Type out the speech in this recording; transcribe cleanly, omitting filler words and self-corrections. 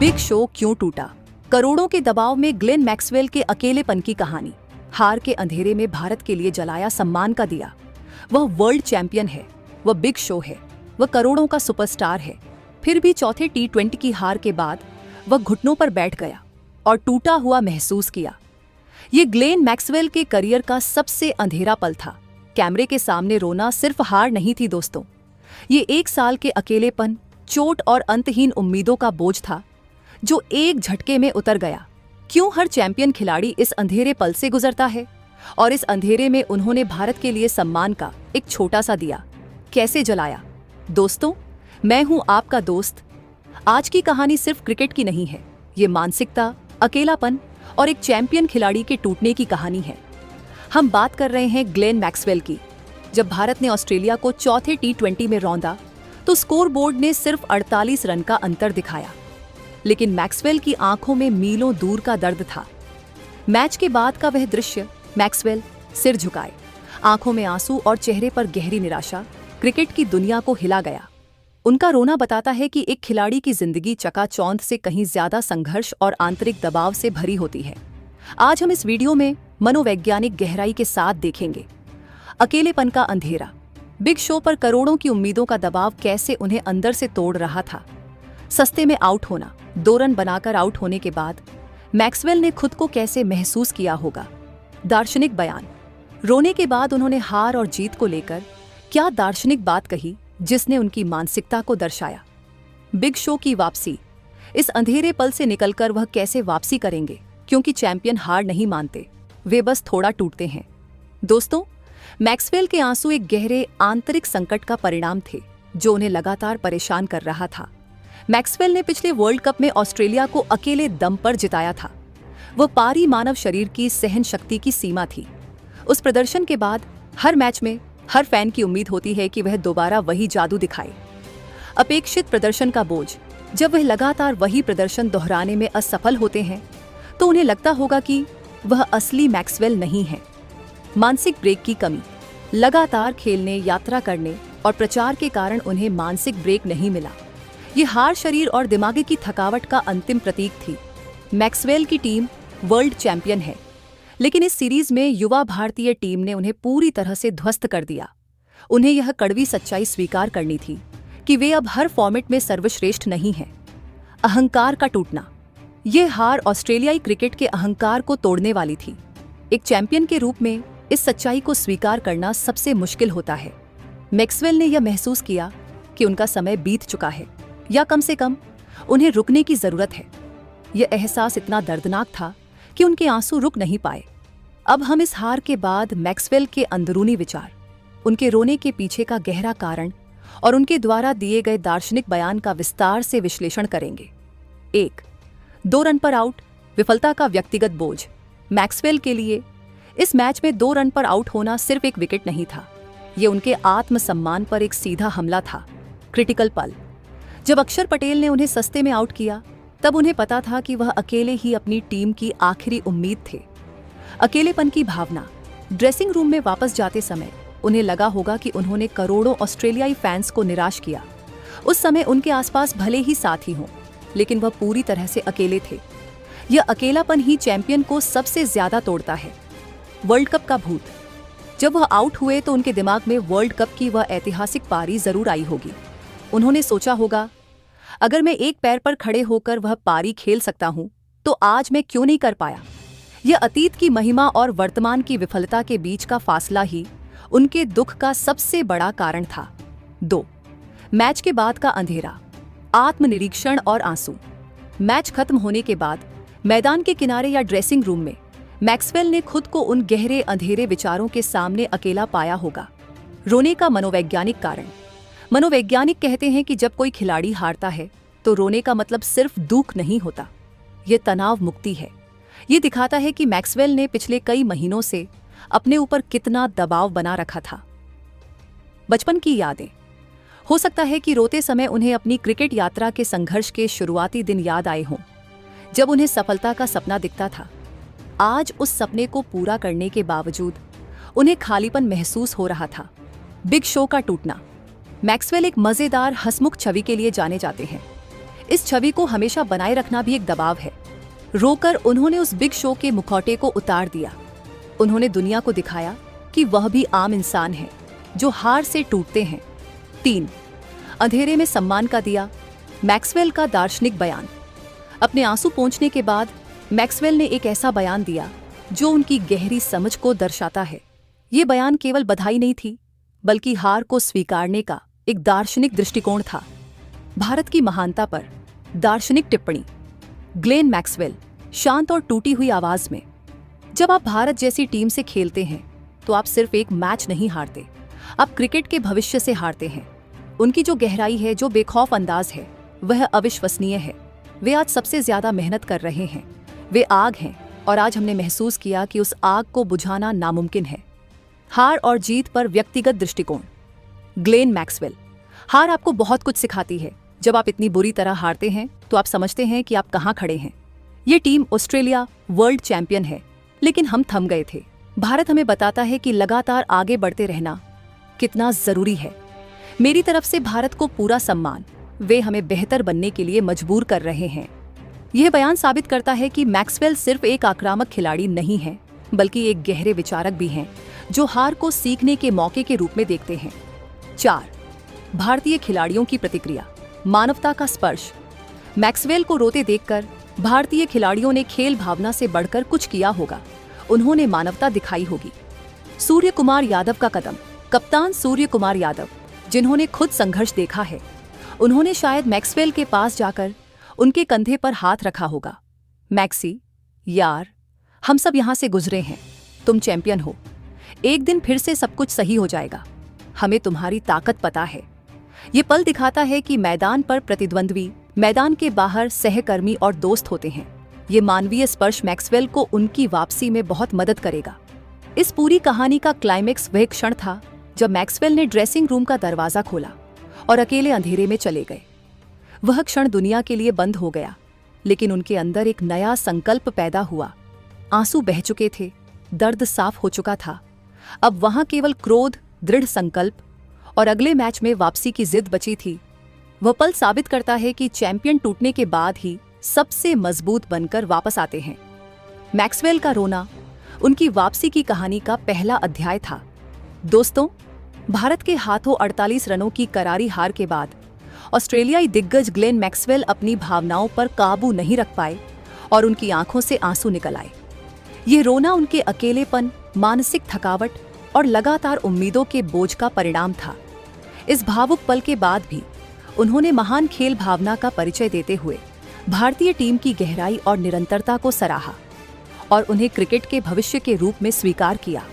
Big show क्यों टूटा? करोड़ों के दबाव में ग्लेन मैक्सवेल के अकेलेपन की कहानी। हार के अंधेरे में भारत के लिए जलाया सम्मान का दिया। वह वर्ल्ड चैंपियन है, वह बिग शो है, वह करोड़ों का सुपरस्टार है। फिर भी चौथे T20 की हार के बाद वह घुटनों पर बैठ गया और टूटा हुआ महसूस किया। ये ग्लेन मैक्सवेल के करियर का सबसे अंधेरा पल था। कैमरे के सामने रोना सिर्फ हार नहीं थी दोस्तों, ये 1 साल के अकेलेपन, चोट और अंतहीन उम्मीदों का बोझ था जो एक झटके में उतर गया। क्यों हर चैंपियन खिलाड़ी इस अंधेरे पल से गुजरता है, और इस अंधेरे में उन्होंने भारत के लिए सम्मान का एक छोटा सा दिया कैसे जलाया? दोस्तों, मैं हूं आपका दोस्त। आज की कहानी सिर्फ क्रिकेट की नहीं है, ये मानसिकता, अकेलापन और एक चैंपियन खिलाड़ी के टूटने की कहानी है। हम बात कर रहे हैं ग्लेन मैक्सवेल की। जब भारत ने ऑस्ट्रेलिया को चौथे T20 में रौंदा तो स्कोर बोर्ड ने सिर्फ 48 रन का अंतर दिखाया, लेकिन मैक्सवेल की आंखों में मीलों दूर का दर्द था। मैच के बाद का वह दृश्य, मैक्सवेल सिर झुकाए, आंखों में आंसू और चेहरे पर गहरी निराशा, क्रिकेट की दुनिया को हिला गया। उनका रोना बताता है कि एक खिलाड़ी की जिंदगी चकाचौंध से कहीं ज्यादा संघर्ष और आंतरिक दबाव से भरी होती है। आज हम इस वीडियो में मनोवैज्ञानिक गहराई के साथ देखेंगे अकेलेपन का अंधेरा, बिग शो पर करोड़ों की उम्मीदों का दबाव कैसे उन्हें अंदर से तोड़ रहा था। सस्ते में आउट होना, 2 रन बनाकर आउट होने के बाद मैक्सवेल ने खुद को कैसे महसूस किया होगा। दार्शनिक बयान, रोने के बाद उन्होंने हार और जीत को लेकर क्या दार्शनिक बात कही जिसने उनकी मानसिकता को दर्शाया। बिग शो की वापसी, इस अंधेरे पल से निकलकर वह कैसे वापसी करेंगे, क्योंकि चैंपियन हार नहीं मानते, वे बस थोड़ा टूटते हैं। दोस्तों, मैक्सवेल के आंसू एक गहरे आंतरिक संकट का परिणाम थे जो उन्हें लगातार परेशान कर रहा था। मैक्सवेल ने पिछले वर्ल्ड कप में ऑस्ट्रेलिया को अकेले दम पर जिताया था। वह पारी मानव शरीर की सहन शक्ति की सीमा थी। उस प्रदर्शन के बाद हर मैच में हर फैन की उम्मीद होती है कि वह दोबारा वही जादू दिखाए। अपेक्षित प्रदर्शन का बोझ, जब वह लगातार वही प्रदर्शन दोहराने में असफल होते हैं तो उन्हें लगता होगा कि वह असली मैक्सवेल नहीं है। मानसिक ब्रेक की कमी, लगातार खेलने, यात्रा करने और प्रचार के कारण उन्हें मानसिक ब्रेक नहीं मिला। ये हार शरीर और दिमागी की थकावट का अंतिम प्रतीक थी। मैक्सवेल की टीम वर्ल्ड चैंपियन है, लेकिन इस सीरीज में युवा भारतीय टीम ने उन्हें पूरी तरह से ध्वस्त कर दिया। उन्हें यह कड़वी सच्चाई स्वीकार करनी थी कि वे अब हर फॉर्मेट में सर्वश्रेष्ठ नहीं हैं। अहंकार का टूटना, ये हार ऑस्ट्रेलियाई क्रिकेट के अहंकार को तोड़ने वाली थी। एक चैंपियन के रूप में इस सच्चाई को स्वीकार करना सबसे मुश्किल होता है। मैक्सवेल ने यह महसूस किया कि उनका समय बीत चुका है, या कम से कम उन्हें रुकने की जरूरत है। यह एहसास इतना दर्दनाक था कि उनके आंसू रुक नहीं पाए। अब हम इस हार के बाद मैक्सवेल के अंदरूनी विचार, उनके रोने के पीछे का गहरा कारण और उनके द्वारा दिए गए दार्शनिक बयान का विस्तार से विश्लेषण करेंगे। 1. 2 रन पर आउट, विफलता का व्यक्तिगत बोझ। मैक्सवेल के लिए इस मैच में 2 रन पर आउट होना सिर्फ एक विकेट नहीं था, ये उनके आत्मसम्मान पर एक सीधा हमला था। क्रिटिकल पल, जब अक्षर पटेल ने उन्हें सस्ते में आउट किया तब उन्हें पता था कि वह अकेले ही अपनी टीम की आखिरी उम्मीद थे। अकेलेपन की भावना, ड्रेसिंग रूम में वापस जाते समय उन्हें लगा होगा कि उन्होंने करोड़ों ऑस्ट्रेलियाई फैंस को निराश किया। उस समय उनके आसपास भले ही साथी हों, लेकिन वह पूरी तरह से अकेले थे। यह अकेलापन ही चैंपियन को सबसे ज्यादा तोड़ता है। वर्ल्ड कप का भूत, जब वह आउट हुए तो उनके दिमाग में वर्ल्ड कप की वह ऐतिहासिक पारी जरूर आई होगी। उन्होंने सोचा होगा, अगर मैं एक पैर पर खड़े होकर वह पारी खेल सकता हूं तो आज मैं क्यों नहीं कर पाया। यह अतीत की महिमा और वर्तमान की विफलता के बीच का फासला ही उनके दुख का सबसे बड़ा कारण था। 2. मैच के बाद का अंधेरा, आत्मनिरीक्षण और आंसू। मैच खत्म होने के बाद मैदान के किनारे या ड्रेसिंग रूम में मैक्सवेल ने खुद को उन गहरे अंधेरे विचारों के सामने अकेला पाया होगा। रोने का मनोवैज्ञानिक कारण, मनोवैज्ञानिक कहते हैं कि जब कोई खिलाड़ी हारता है तो रोने का मतलब सिर्फ दुख नहीं होता, ये तनाव मुक्ति है। ये दिखाता है कि मैक्सवेल ने पिछले कई महीनों से अपने ऊपर कितना दबाव बना रखा था। बचपन की यादें, हो सकता है कि रोते समय उन्हें अपनी क्रिकेट यात्रा के संघर्ष के शुरुआती दिन याद आए हों, जब उन्हें सफलता का सपना दिखता था। आज उस सपने को पूरा करने के बावजूद उन्हें खालीपन महसूस हो रहा था। बिग शो का टूटना, मैक्सवेल एक मजेदार हंसमुख छवि के लिए जाने जाते हैं। इस छवि को हमेशा बनाए रखना भी एक दबाव है। रोकर उन्होंने उस बिग शो के मुखौटे को उतार दिया। उन्होंने दुनिया को दिखाया कि वह भी आम इंसान है जो हार से टूटते हैं। 3. अंधेरे में सम्मान का दिया। मैक्सवेल का दार्शनिक बयान। अपने आंसू पोंछने के बाद मैक्सवेल ने एक ऐसा बयान दिया जो उनकी गहरी समझ को दर्शाता है। ये बयान केवल बधाई नहीं थी, बल्कि हार को स्वीकारने का एक दार्शनिक दृष्टिकोण था। भारत की महानता पर दार्शनिक टिप्पणी। ग्लेन मैक्सवेल शांत और टूटी हुई आवाज में, जब आप भारत जैसी टीम से खेलते हैं तो आप सिर्फ एक मैच नहीं हारते, आप क्रिकेट के भविष्य से हारते हैं। उनकी जो गहराई है, जो बेखौफ अंदाज है, वह अविश्वसनीय है। वे आज सबसे ज्यादा मेहनत कर रहे हैं। वे आग हैं और आज हमने महसूस किया कि उस आग को बुझाना नामुमकिन है। हार और जीत पर व्यक्तिगत दृष्टिकोण। ग्लेन मैक्सवेल, हार आपको बहुत कुछ सिखाती है। जब आप इतनी बुरी तरह हारते हैं तो आप समझते हैं कि आप कहां खड़े हैं। ये टीम ऑस्ट्रेलिया वर्ल्ड चैंपियन है, लेकिन हम थम गए थे। भारत हमें बताता है कि लगातार आगे बढ़ते रहना कितना जरूरी है। मेरी तरफ से भारत को पूरा सम्मान। वे हमें बेहतर बनने के लिए मजबूर कर रहे हैं। यह बयान साबित करता है कि मैक्सवेल सिर्फ एक आक्रामक खिलाड़ी नहीं है, बल्कि एक गहरे विचारक भी हैं, जो हार को सीखने के मौके के रूप में देखते हैं। 4. भारतीय खिलाड़ियों की प्रतिक्रिया। मानवता का स्पर्श। मैक्सवेल को रोते देखकर भारतीय खिलाड़ियों ने खेल भावना से बढ़कर कुछ किया होगा। उन्होंने मानवता दिखाई होगी। सूर्य कुमार यादव का कदम। कप्तान सूर्य कुमार यादव, जिन्होंने खुद संघर्ष देखा है, उन्होंने शायद मैक्सवेल के पास जाकर उनके कंधे पर हाथ रखा होगा। मैक्सी, यार, हम सब यहां से गुजरे हैं। तुम चैंपियन हो। एक दिन फिर से सब कुछ सही हो जाएगा। हमें तुम्हारी ताकत पता है। ये पल दिखाता है कि मैदान पर प्रतिद्वंद्वी, मैदान के बाहर सहकर्मी और दोस्त होते हैं। ये मानवीय स्पर्श मैक्सवेल को उनकी वापसी में बहुत मदद करेगा। इस पूरी कहानी का क्लाइमेक्स वह क्षण था जब मैक्सवेल ने ड्रेसिंग रूम का दरवाजा खोला और अकेले अंधेरे में चले गए। वह क्षण दुनिया के लिए बंद हो गया, लेकिन उनके अंदर एक नया संकल्प पैदा हुआ। आंसू बह चुके थे, दर्द साफ हो चुका था। अब वहां केवल क्रोध, दृढ़ संकल्प और अगले मैच में वापसी की जिद बची थी। वह पल साबित करता है कि चैंपियन टूटने के बाद ही सबसे मजबूत बनकर वापस आते हैं। मैक्सवेल का रोना उनकी वापसी की कहानी का पहला अध्याय था। दोस्तों, भारत के हाथों 48 रनों की करारी हार के बाद ऑस्ट्रेलियाई दिग्गज ग्लेन मैक्सवेल अपनी भावनाओं पर काबू नहीं रख पाए और उनकी आंखों से आंसू निकल आए। ये रोना उनके अकेलेपन, मानसिक थकावट और लगातार उम्मीदों के बोझ का परिणाम था। इस भावुक पल के बाद भी उन्होंने महान खेल भावना का परिचय देते हुए भारतीय टीम की गहराई और निरंतरता को सराहा और उन्हें क्रिकेट के भविष्य के रूप में स्वीकार किया।